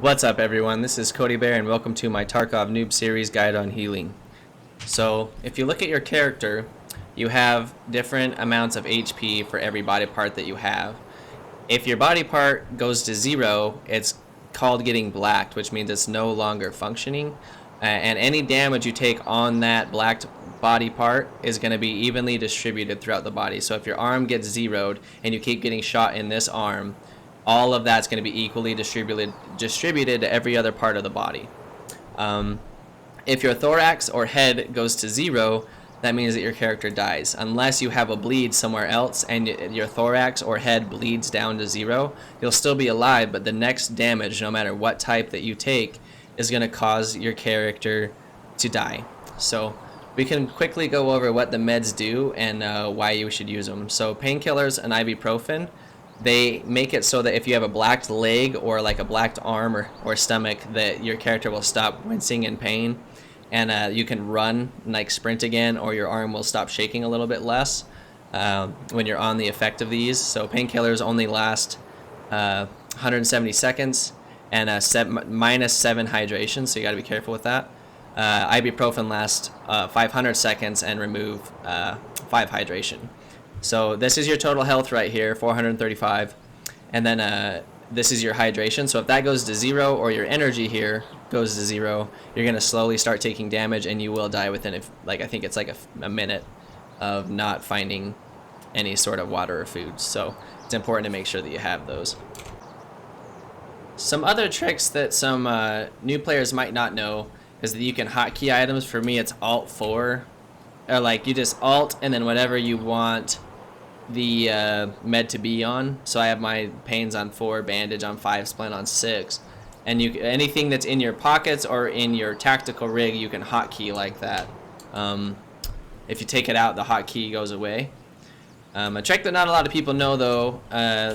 What's up everyone, this is Cody Bear and welcome to my Tarkov Noob series guide on healing. So if you look at your character, you have different amounts of HP for every body part that you have. If your body part goes to 0, it's called getting blacked, which means it's no longer functioning. And any damage you take on that blacked body part is going to be evenly distributed throughout the body. So if your arm gets zeroed and you keep getting shot in this arm, all of that's going to be equally distributed to every other part of the body. If your thorax or head goes to 0, that means that your character dies. Unless you have a bleed somewhere else and your thorax or head bleeds down to 0, you'll still be alive, but the next damage, no matter what type that you take, is going to cause your character to die. So we can quickly go over what the meds do and why you should use them. So painkillers and ibuprofen, they make it so that if you have a blacked leg or like a blacked arm or stomach, that your character will stop wincing in pain, and you can run, like sprint again, or your arm will stop shaking a little bit less when you're on the effect of these. So painkillers only last 170 seconds and -7 hydration, so you got to be careful with that. Ibuprofen lasts 500 seconds and remove 5 hydration. So this is your total health right here, 435, and then this is your hydration. So if that goes to 0 or your energy here goes to 0, you're gonna slowly start taking damage and you will die within I think it's like a minute of not finding any sort of water or food. So it's important to make sure that you have those. Some other tricks that some new players might not know is that you can hotkey items. For me, it's Alt 4, or like you just Alt and then whatever you want the med to be on. So I have my pains on 4, bandage on 5, splint on 6, and anything that's in your pockets or in your tactical rig, you can hotkey like that. If you take it out, the hotkey goes away. A trick that not a lot of people know though,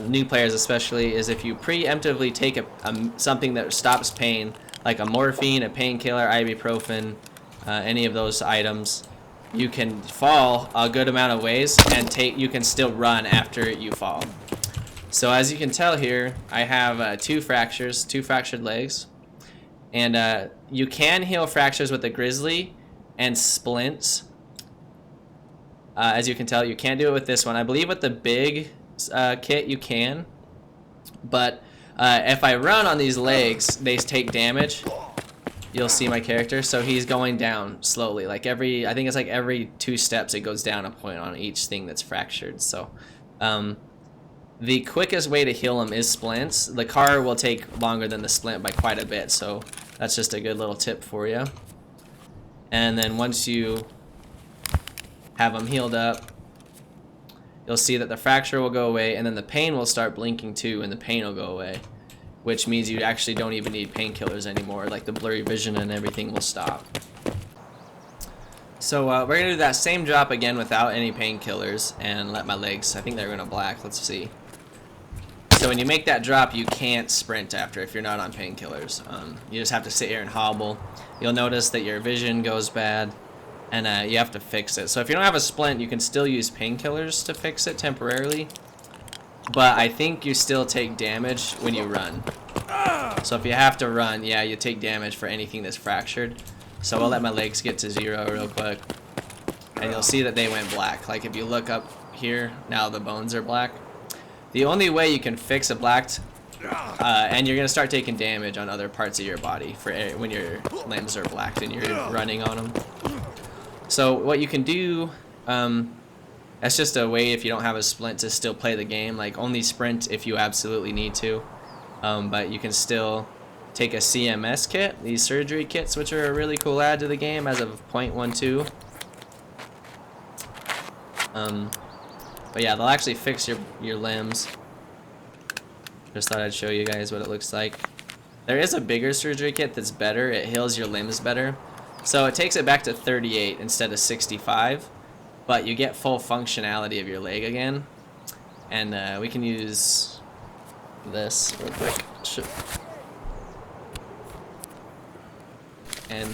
new players especially, is if you preemptively take something that stops pain, like a morphine, a painkiller, ibuprofen, any of those items, you can fall a good amount of ways and you can still run after you fall. So as you can tell here, I have 2 fractured legs, and you can heal fractures with the grizzly and splints. As you can tell, you can't do it with this one. I believe with the big kit you can, but if I run on these legs, they take damage. You'll see my character, so he's going down slowly. Like I think it's like every 2 steps it goes down a point on each thing that's fractured. So the quickest way to heal him is splints. The car will take longer than the splint by quite a bit, so that's just a good little tip for you. And then once you have him healed up, you'll see that the fracture will go away, and then the pain will start blinking too, and the pain will go away, which means you actually don't even need painkillers anymore. Like the blurry vision and everything will stop. So we're gonna do that same drop again without any painkillers and let my legs, I think they're gonna black, let's see. So when you make that drop, you can't sprint after if you're not on painkillers. You just have to sit here and hobble. You'll notice that your vision goes bad, and you have to fix it. So if you don't have a splint, you can still use painkillers to fix it temporarily, but I think you still take damage when you run. So if you have to run, yeah, you take damage for anything that's fractured. So I'll let my legs get to 0 real quick, and you'll see that they went black. Like if you look up here, now the bones are black. The only way you can fix a blacked, and you're gonna start taking damage on other parts of your body when your limbs are blacked and you're running on them. So what you can do, that's just a way if you don't have a splint to still play the game. Like only sprint if you absolutely need to, but you can still take a CMS kit, these surgery kits, which are a really cool add to the game as of 0.12. But yeah, they'll actually fix your limbs. Just thought I'd show you guys what it looks like. There is a bigger surgery kit that's better. It heals your limbs better. So it takes it back to 38 instead of 65, but you get full functionality of your leg again. And we can use this real quick. And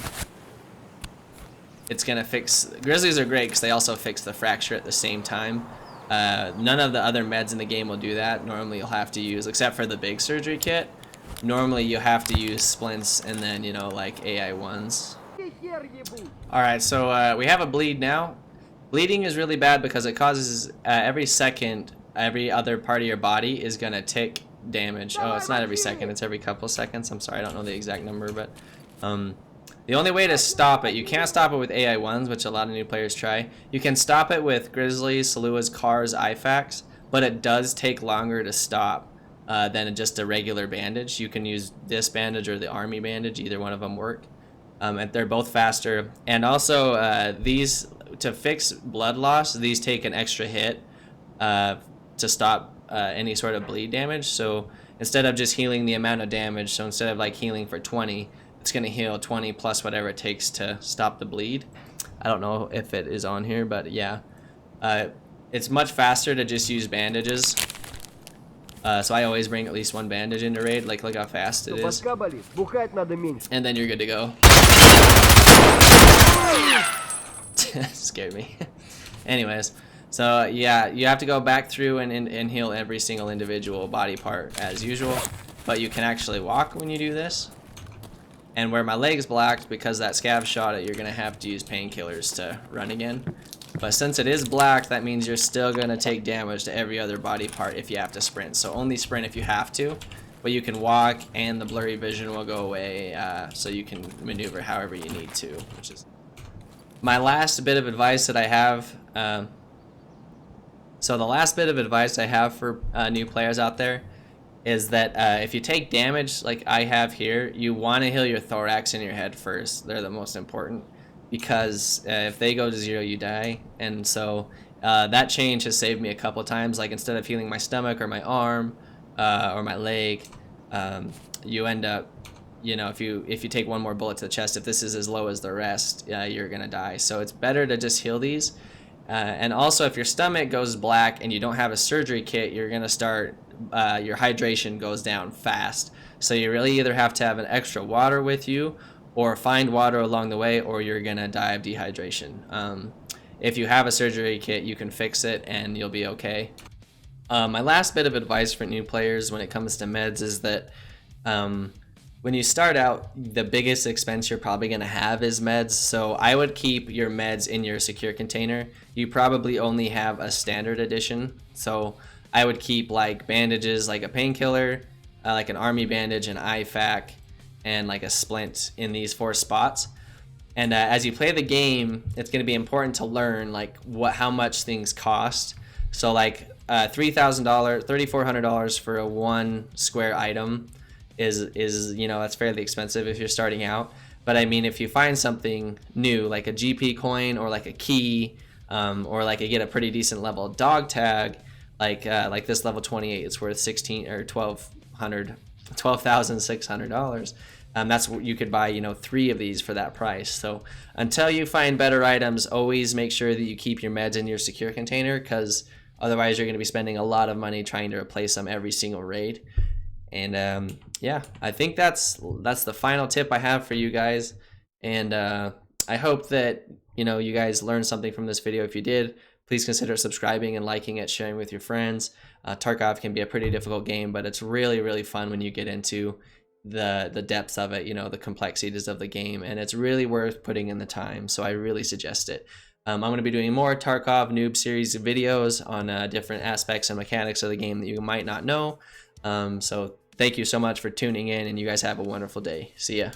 it's gonna fix, grizzlies are great because they also fix the fracture at the same time. None of the other meds in the game will do that. Normally you'll have to use, except for the big surgery kit, Normally you have to use splints and then, you know, like AI ones. Alright, so we have a bleed now. Bleeding is really bad because it causes every second, every other part of your body is gonna tick damage. Oh, it's not every second, it's every couple seconds. I'm sorry, I don't know the exact number, but the only way to stop it, you can't stop it with AI ones, which a lot of new players try. You can stop it with Grizzlies, Saluas, Cars, IFAKs, but it does take longer to stop than just a regular bandage. You can use this bandage or the army bandage, either one of them work. And they're both faster. And also these, to fix blood loss, these take an extra hit to stop any sort of bleed damage. So instead of just healing the amount of damage, so instead of like healing for 20, it's going to heal 20 plus whatever it takes to stop the bleed. I don't know if it is on here, but yeah. It's much faster to just use bandages. So I always bring at least one bandage into raid. Like, look how fast it is. And then you're good to go. Scared me. Anyways, so yeah, you have to go back through and heal every single individual body part as usual. But you can actually walk when you do this. And where my leg's blacked, because that scav shot it, you're going to have to use painkillers to run again. But since it is black, that means you're still going to take damage to every other body part if you have to sprint. So only sprint if you have to. But you can walk and the blurry vision will go away, so you can maneuver however you need to. Which is my last bit of advice that I have. So the last bit of advice I have for new players out there is that if you take damage like I have here, you want to heal your thorax and your head first. They're the most important. Because if they go to 0, you die. And so that change has saved me a couple times. Like instead of healing my stomach or my arm or my leg, you end up, you know, if you take one more bullet to the chest, if this is as low as the rest, you're gonna die. So it's better to just heal these. And also, if your stomach goes black and you don't have a surgery kit, you're gonna start your hydration goes down fast. So you really either have to have an extra water with you, or find water along the way, or you're gonna die of dehydration. If you have a surgery kit, you can fix it and you'll be okay. My last bit of advice for new players when it comes to meds is that when you start out, the biggest expense you're probably gonna have is meds. So I would keep your meds in your secure container. You probably only have a standard edition. So I would keep like bandages, like a painkiller, like an army bandage, an IFAK, and like a splint in these 4 spots. And as you play the game, it's going to be important to learn like how much things cost. So like $3,000, $3,400 for a 1 square item is you know, that's fairly expensive if you're starting out. But I mean, if you find something new like a GP coin or like a key, or like you get a pretty decent level dog tag, like this level 28, it's worth $12,600. That's what you could buy, you know, 3 of these for that price. So until you find better items, always make sure that you keep your meds in your secure container, because otherwise you're going to be spending a lot of money trying to replace them every single raid. And yeah, I think that's the final tip I have for you guys. And I hope that, you know, you guys learned something from this video. If you did, please consider subscribing and liking it, sharing with your friends. Tarkov can be a pretty difficult game, but it's really, really fun when you get into the depths of it, you know, the complexities of the game, and it's really worth putting in the time. So I really suggest it. I'm going to be doing more Tarkov Noob series of videos on different aspects and mechanics of the game that you might not know. So thank you so much for tuning in, and you guys have a wonderful day. See ya.